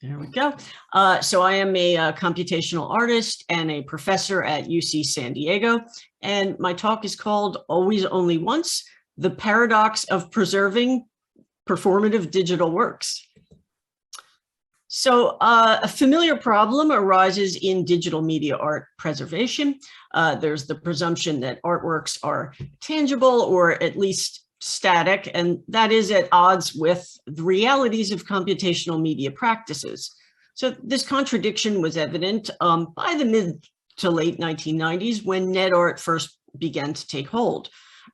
There we go. So I am a computational artist and a professor at UC San Diego, and my talk is called Always Only Once, The Paradox of Preserving Performative Digital Works. So a familiar problem arises in digital media art preservation. There's the presumption that artworks are tangible or at least static, and that is at odds with the realities of computational media practices. So this contradiction was evident by the mid to late 1990s when net art first began to take hold.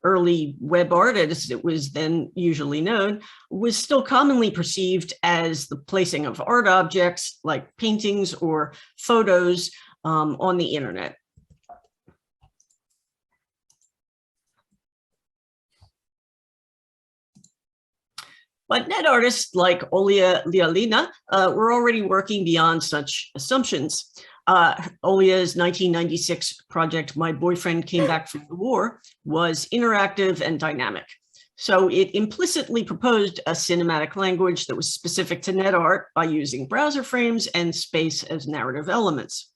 Early web art, as it was then usually known, was still commonly perceived as the placing of art objects like paintings or photos on the internet. But net artists like Olia Lialina were already working beyond such assumptions. Olia's 1996 project, My Boyfriend Came Back from the War, was interactive and dynamic. So it implicitly proposed a cinematic language that was specific to net art by using browser frames and space as narrative elements.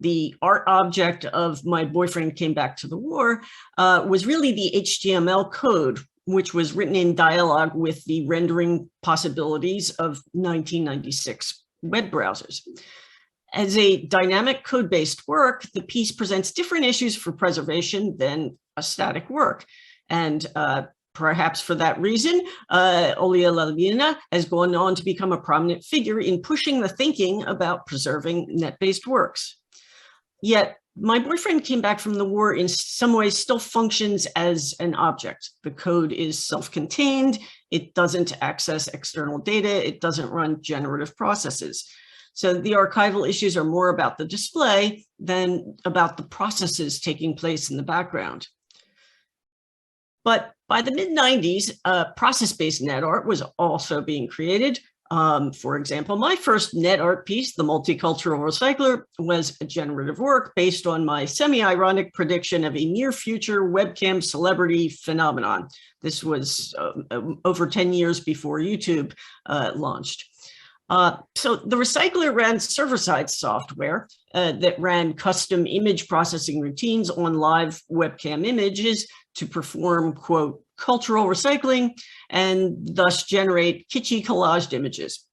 The art object of My Boyfriend Came Back to the War was really the HTML code, which was written in dialogue with the rendering possibilities of 1996 web browsers. As a dynamic code-based work, the piece presents different issues for preservation than a static work. And perhaps for that reason, Olia Lialina has gone on to become a prominent figure in pushing the thinking about preserving net-based works. Yet, My Boyfriend Came Back from the War in some ways still functions as an object. The code is self-contained, it doesn't access external data, it doesn't run generative processes. So the archival issues are more about the display than about the processes taking place in the background. But by the mid-90s, process-based net art was also being created. For example, my first net art piece, The Multicultural Recycler, was a generative work based on my semi-ironic prediction of a near-future webcam celebrity phenomenon. This was over 10 years before YouTube launched. So the recycler ran server-side software that ran custom image processing routines on live webcam images to perform, quote, cultural recycling and thus generate kitschy collaged images.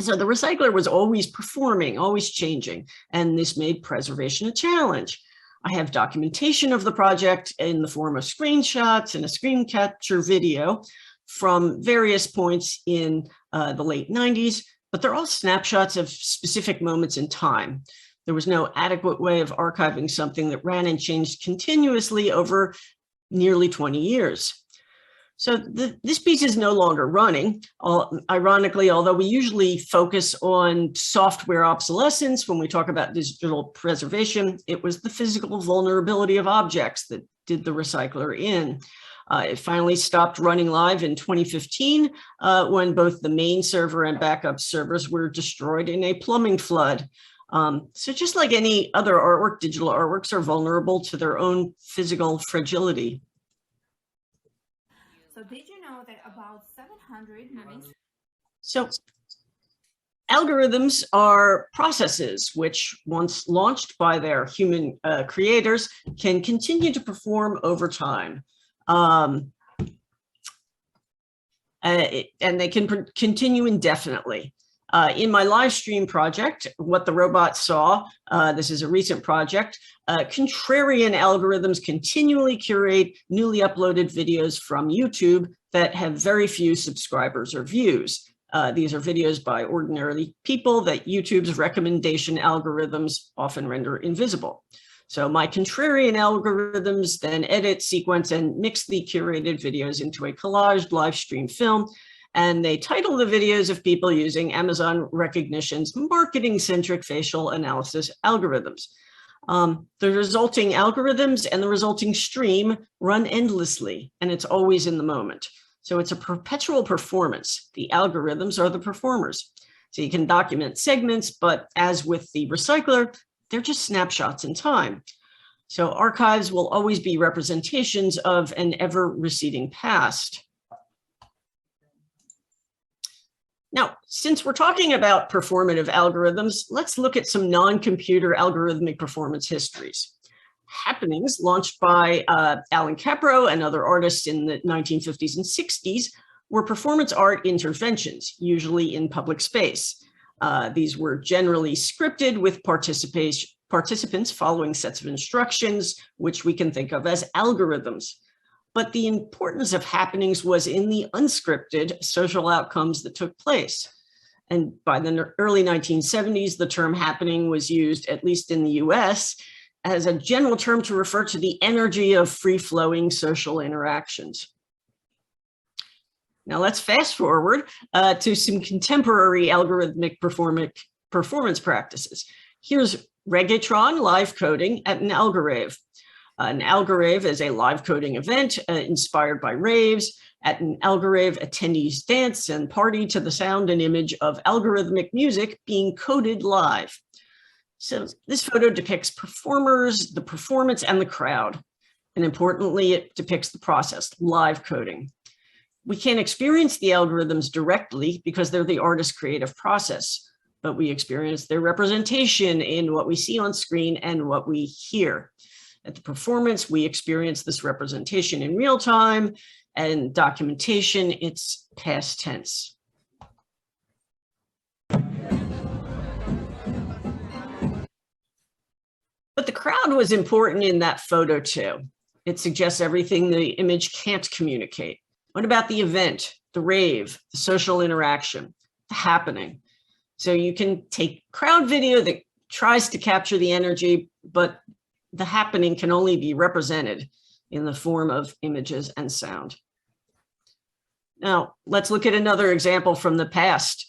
So the recycler was always performing, always changing, and this made preservation a challenge. I have documentation of the project in the form of screenshots and a screen capture video from various points in the late 90s, but they're all snapshots of specific moments in time. There was no adequate way of archiving something that ran and changed continuously over nearly 20 years. So this piece is no longer running. Ironically, although we usually focus on software obsolescence when we talk about digital preservation, it was the physical vulnerability of objects that did the recycler in. It finally stopped running live in 2015 when both the main server and backup servers were destroyed in a plumbing flood. So just like any other artwork, digital artworks are vulnerable to their own physical fragility. So did you know that about 700 million... So algorithms are processes which, once launched by their human creators, can continue to perform over time. And they can continue indefinitely. In my live stream project, What the Robot Saw, this is a recent project, contrarian algorithms continually curate newly uploaded videos from YouTube that have very few subscribers or views. These are videos by ordinary people that YouTube's recommendation algorithms often render invisible. So my contrarian algorithms then edit, sequence, and mix the curated videos into a collaged live stream film, and they title the videos of people using Amazon Recognition's marketing-centric facial analysis algorithms. The resulting algorithms and the resulting stream run endlessly, and it's always in the moment. So it's a perpetual performance. The algorithms are the performers. So you can document segments, but as with the recycler, they're just snapshots in time. So archives will always be representations of an ever receding past. Now, since we're talking about performative algorithms, let's look at some non-computer algorithmic performance histories. Happenings, launched by Alan Capro and other artists in the 1950s and 60s, were performance art interventions, usually in public space. These were generally scripted with participants following sets of instructions, which we can think of as algorithms. But the importance of happenings was in the unscripted social outcomes that took place. And by the early 1970s, the term happening was used, at least in the US, as a general term to refer to the energy of free-flowing social interactions. Now let's fast forward to some contemporary algorithmic performance practices. Here's Reggaetron live coding at an algorave. An algorave is a live coding event inspired by raves. At an algorave, attendees dance and party to the sound and image of algorithmic music being coded live. So this photo depicts performers, the performance, and the crowd. And importantly, it depicts the process, live coding. We can't experience the algorithms directly because they're the artist's creative process, but we experience their representation in what we see on screen and what we hear. At the performance, we experience this representation in real time, and documentation, it's past tense. But the crowd was important in that photo too. It suggests everything the image can't communicate. What about the event, the rave, the social interaction, the happening? So you can take crowd video that tries to capture the energy, but the happening can only be represented in the form of images and sound. Now, let's look at another example from the past.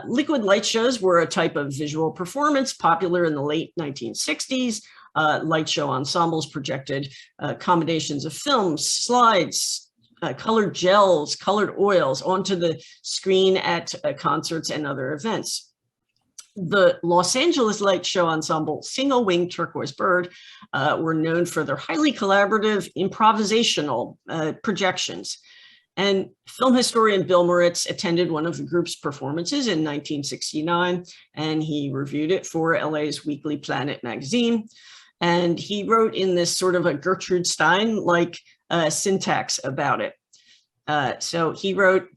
Liquid light shows were a type of visual performance popular in the late 1960s. Light show ensembles projected combinations of films, slides, colored gels, colored oils onto the screen at concerts and other events. The Los Angeles light show ensemble Single Winged Turquoise Bird were known for their highly collaborative improvisational projections. And film historian Bill Moritz attended one of the group's performances in 1969, and he reviewed it for LA's Weekly Planet magazine. And he wrote in this sort of a Gertrude Stein-like syntax about it. So he wrote,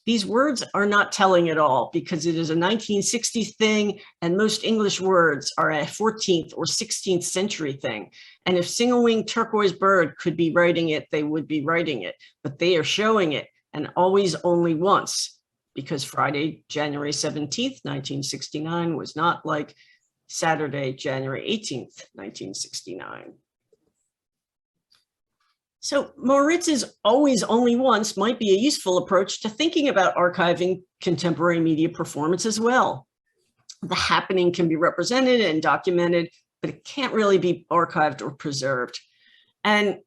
"These words are not telling at all because it is a 1960s thing and most English words are a 14th or 16th century thing. And if Single-Winged Turquoise Bird could be writing it, they would be writing it, but they are showing it and always only once because Friday, January 17th, 1969 was not like Saturday, January 18th, 1969. So Moritz's always only once might be a useful approach to thinking about archiving contemporary media performance as well. The happening can be represented and documented, but it can't really be archived or preserved. And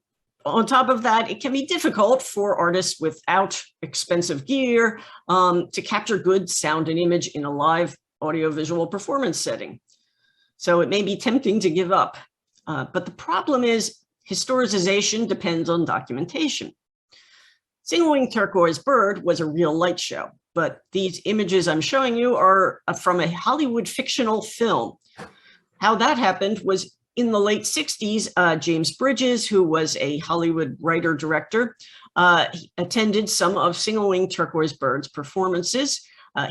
on top of that, it can be difficult for artists without expensive gear to capture good sound and image in a live audiovisual performance setting. So it may be tempting to give up. But the problem is, historicization depends on documentation. Single-Winged Turquoise Bird was a real light show, but these images I'm showing you are from a Hollywood fictional film. How that happened was in the late 60s, James Bridges, who was a Hollywood writer-director, attended some of Single-Winged Turquoise Bird's performances.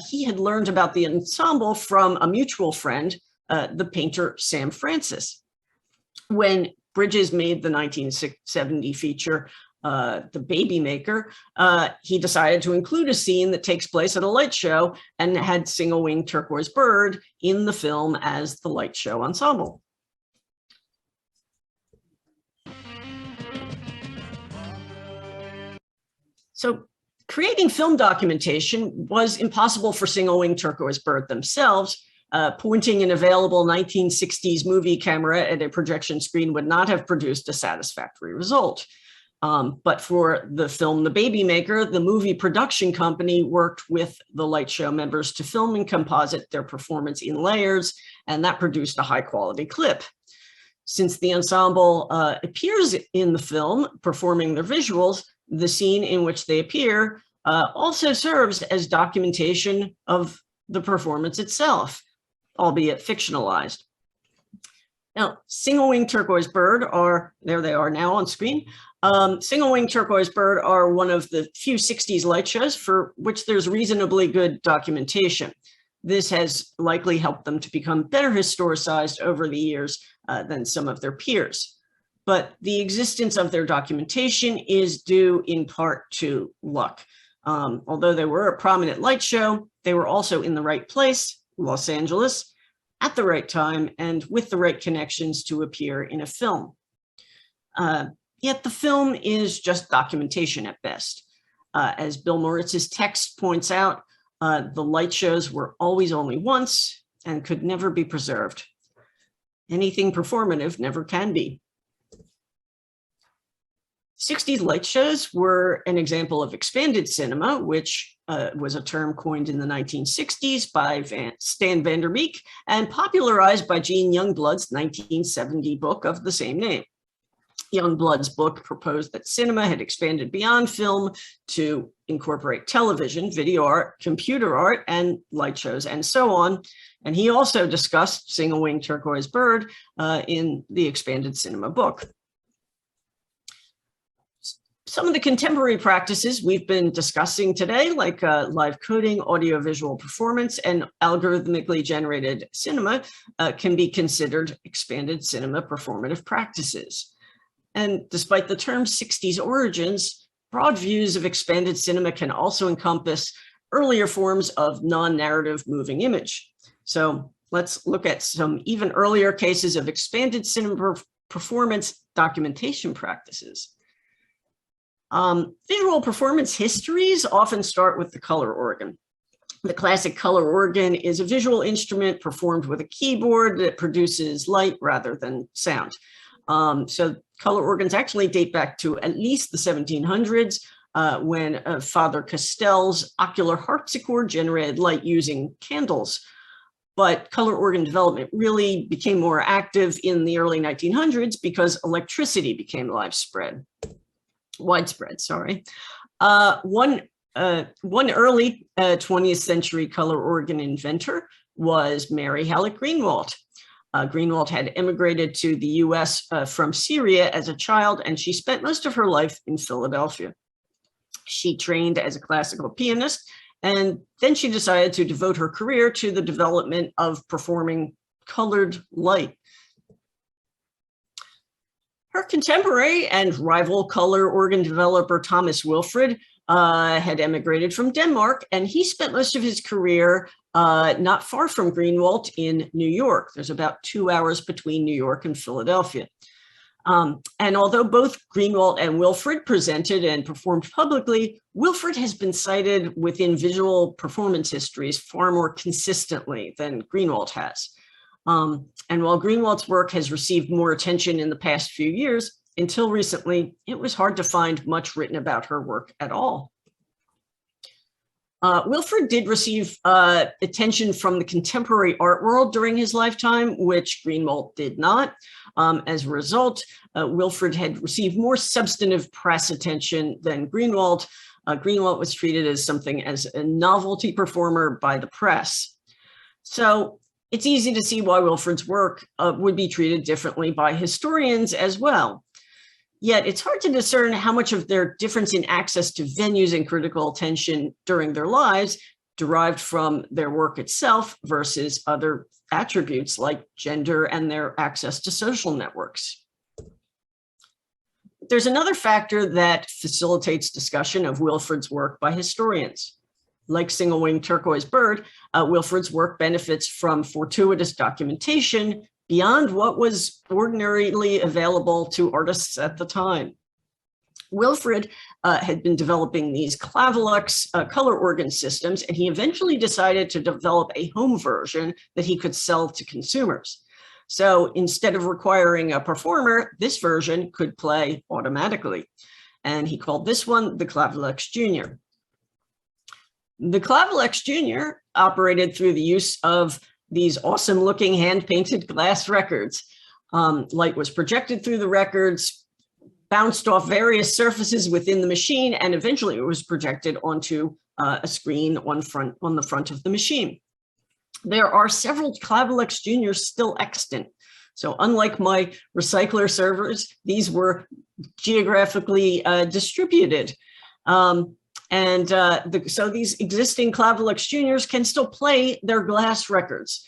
He had learned about the ensemble from a mutual friend, the painter Sam Francis. When Bridges made the 1970 feature, The Baby Maker, he decided to include a scene that takes place at a light show and had Single-Winged Turquoise Bird in the film as the light show ensemble. So creating film documentation was impossible for Single-Winged Turquoise Bird themselves. Pointing an available 1960s movie camera at a projection screen would not have produced a satisfactory result. But for the film The Baby Maker, the movie production company worked with the light show members to film and composite their performance in layers, and that produced a high quality clip. Since the ensemble appears in the film performing their visuals, the scene in which they appear also serves as documentation of the performance itself, albeit fictionalized. Now, single-winged turquoise bird there they are now on screen. Single-winged turquoise bird are one of the few 60s light shows for which there's reasonably good documentation. This has likely helped them to become better historicized over the years than some of their peers. But the existence of their documentation is due in part to luck. Although they were a prominent light show, they were also in the right place, Los Angeles, at the right time and with the right connections to appear in a film. Yet the film is just documentation at best. As Bill Moritz's text points out, the light shows were always only once and could never be preserved. Anything performative never can be. 60s light shows were an example of expanded cinema, which was a term coined in the 1960s by Stan van der Beek and popularized by Gene Youngblood's 1970 book of the same name. Youngblood's book proposed that cinema had expanded beyond film to incorporate television, video art, computer art, and light shows, and so on. And he also discussed single-winged turquoise bird in the expanded cinema book. Some of the contemporary practices we've been discussing today, like live coding, audiovisual performance, and algorithmically generated cinema, can be considered expanded cinema performative practices. And despite the term 60s origins, broad views of expanded cinema can also encompass earlier forms of non-narrative moving image. So let's look at some even earlier cases of expanded cinema performance documentation practices. Visual performance histories often start with the color organ. The classic color organ is a visual instrument performed with a keyboard that produces light rather than sound. So color organs actually date back to at least the 1700s when Father Castell's ocular harpsichord generated light using candles. But color organ development really became more active in the early 1900s because electricity became widespread. One early 20th century color organ inventor was Mary Halleck Greenwald. Greenwald had immigrated to the US from Syria as a child, and she spent most of her life in Philadelphia. She trained as a classical pianist, and then she decided to devote her career to the development of performing colored light. Her contemporary and rival color organ developer, Thomas Wilfred, had emigrated from Denmark, and he spent most of his career not far from Greenwald in New York. There's about 2 hours between New York and Philadelphia. And although both Greenwald and Wilfred presented and performed publicly, Wilfred has been cited within visual performance histories far more consistently than Greenwald has. And while Greenwald's work has received more attention in the past few years, until recently, it was hard to find much written about her work at all. Wilfred did receive attention from the contemporary art world during his lifetime, which Greenwald did not. As a result, Wilfred had received more substantive press attention than Greenwald. Greenwald was treated as something as a novelty performer by the press. So it's easy to see why Wilfred's work would be treated differently by historians as well. Yet it's hard to discern how much of their difference in access to venues and critical attention during their lives derived from their work itself versus other attributes like gender and their access to social networks. There's another factor that facilitates discussion of Wilfred's work by historians. Like single-winged turquoise bird, Wilfred's work benefits from fortuitous documentation beyond what was ordinarily available to artists at the time. Wilfred had been developing these Clavilux color organ systems, and he eventually decided to develop a home version that he could sell to consumers. So instead of requiring a performer, this version could play automatically. And he called this one the Clavilux Junior. The Clavilux Junior operated through the use of these awesome looking hand-painted glass records. Light was projected through the records, bounced off various surfaces within the machine, and eventually it was projected onto a screen on the front of the machine. There are several Clavelex Juniors still extant. So unlike my recycler servers, these were geographically distributed. So these existing Clavelex Juniors can still play their glass records.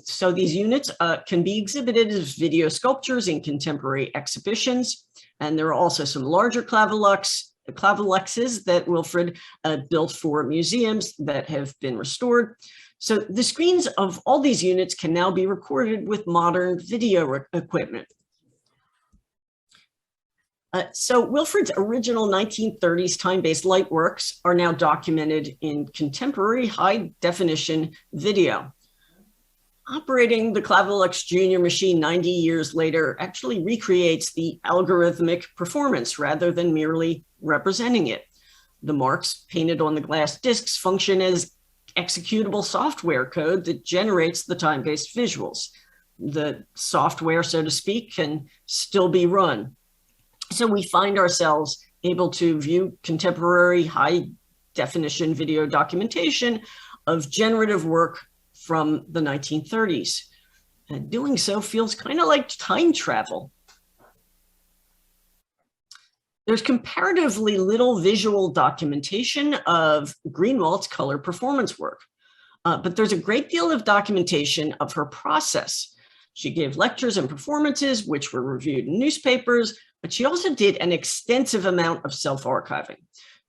So these units can be exhibited as video sculptures in contemporary exhibitions. And there are also some larger Clavelexes that Wilfred built for museums that have been restored. So the screens of all these units can now be recorded with modern video equipment. So Wilfred's original 1930s time-based light works are now documented in contemporary high-definition video. Operating the Clavelex Junior machine 90 years later actually recreates the algorithmic performance rather than merely representing it. The marks painted on the glass discs function as executable software code that generates the time-based visuals. The software, so to speak, can still be run. So we find ourselves able to view contemporary high-definition video documentation of generative work from the 1930s. And doing so feels kind of like time travel. There's comparatively little visual documentation of Greenwald's color performance work, but there's a great deal of documentation of her process. She gave lectures and performances, which were reviewed in newspapers, but she also did an extensive amount of self-archiving.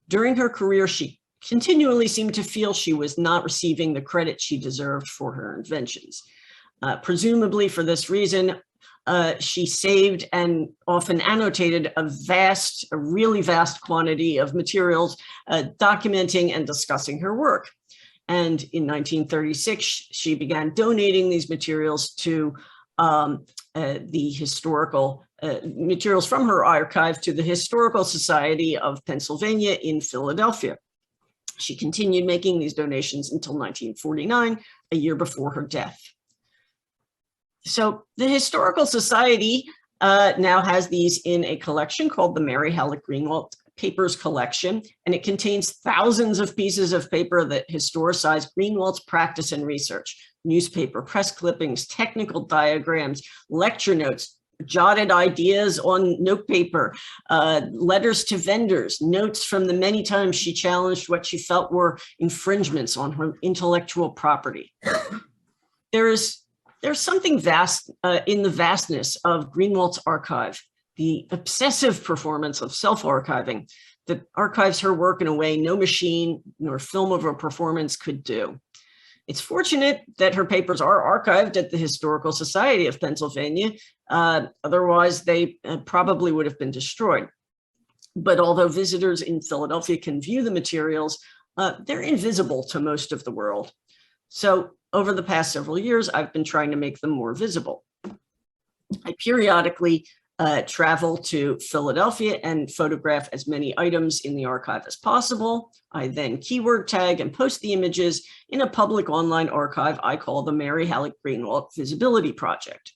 During her career, she continually seemed to feel she was not receiving the credit she deserved for her inventions. Presumably for this reason, she saved and often annotated a really vast quantity of materials documenting and discussing her work. And in 1936, she began donating these materials to the historical materials from her archive to the Historical Society of Pennsylvania in Philadelphia. She continued making these donations until 1949, a year before her death. So the Historical Society now has these in a collection called the Mary Halleck Greenwald Papers Collection, and it contains thousands of pieces of paper that historicize Greenwald's practice and research: newspaper, press clippings, technical diagrams, lecture notes, jotted ideas on notepaper, letters to vendors, notes from the many times she challenged what she felt were infringements on her intellectual property. There's something vast in the vastness of Greenwald's archive, the obsessive performance of self-archiving that archives her work in a way no machine nor film of a performance could do. It's fortunate that her papers are archived at the Historical Society of Pennsylvania. Otherwise, they probably would have been destroyed. But although visitors in Philadelphia can view the materials, they're invisible to most of the world. So over the past several years, I've been trying to make them more visible. I periodically travel to Philadelphia and photograph as many items in the archive as possible. I then keyword tag and post the images in a public online archive I call the Mary Halleck Greenwald Visibility Project.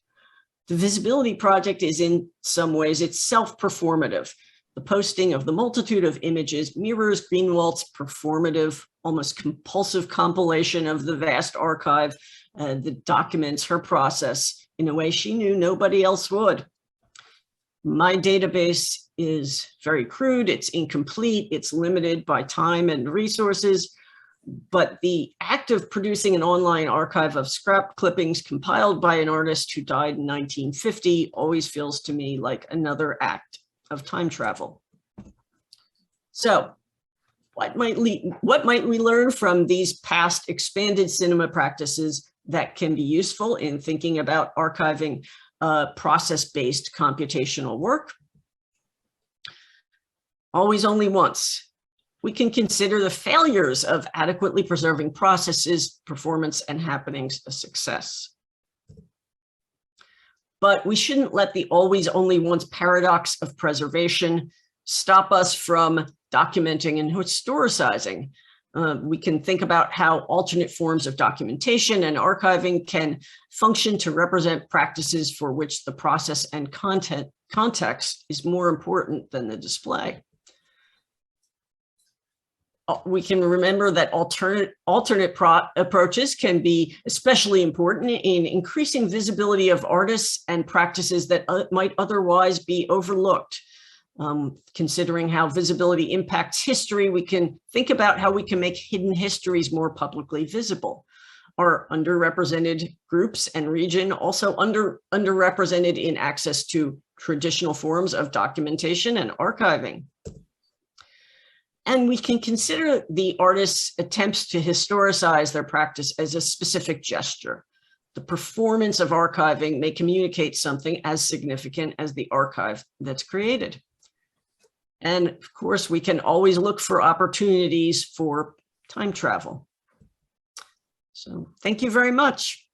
The Visibility Project is in some ways itself performative. The posting of the multitude of images mirrors Greenwald's performative, almost compulsive compilation of the vast archive that documents her process in a way she knew nobody else would. My database is very crude, it's incomplete, it's limited by time and resources, but the act of producing an online archive of scrap clippings compiled by an artist who died in 1950 always feels to me like another act of time travel. So what might we learn from these past expanded cinema practices that can be useful in thinking about archiving process-based computational work? Always only once. We can consider the failures of adequately preserving processes, performance, and happenings a success. But we shouldn't let the always only once paradox of preservation stop us from documenting and historicizing. We can think about how alternate forms of documentation and archiving can function to represent practices for which the process and context is more important than the display. We can remember that alternate approaches can be especially important in increasing visibility of artists and practices that might otherwise be overlooked. Considering how visibility impacts history, we can think about how we can make hidden histories more publicly visible. Our underrepresented groups and region also underrepresented in access to traditional forms of documentation and archiving. And we can consider the artist's attempts to historicize their practice as a specific gesture. The performance of archiving may communicate something as significant as the archive that's created. And of course, we can always look for opportunities for time travel. So thank you very much.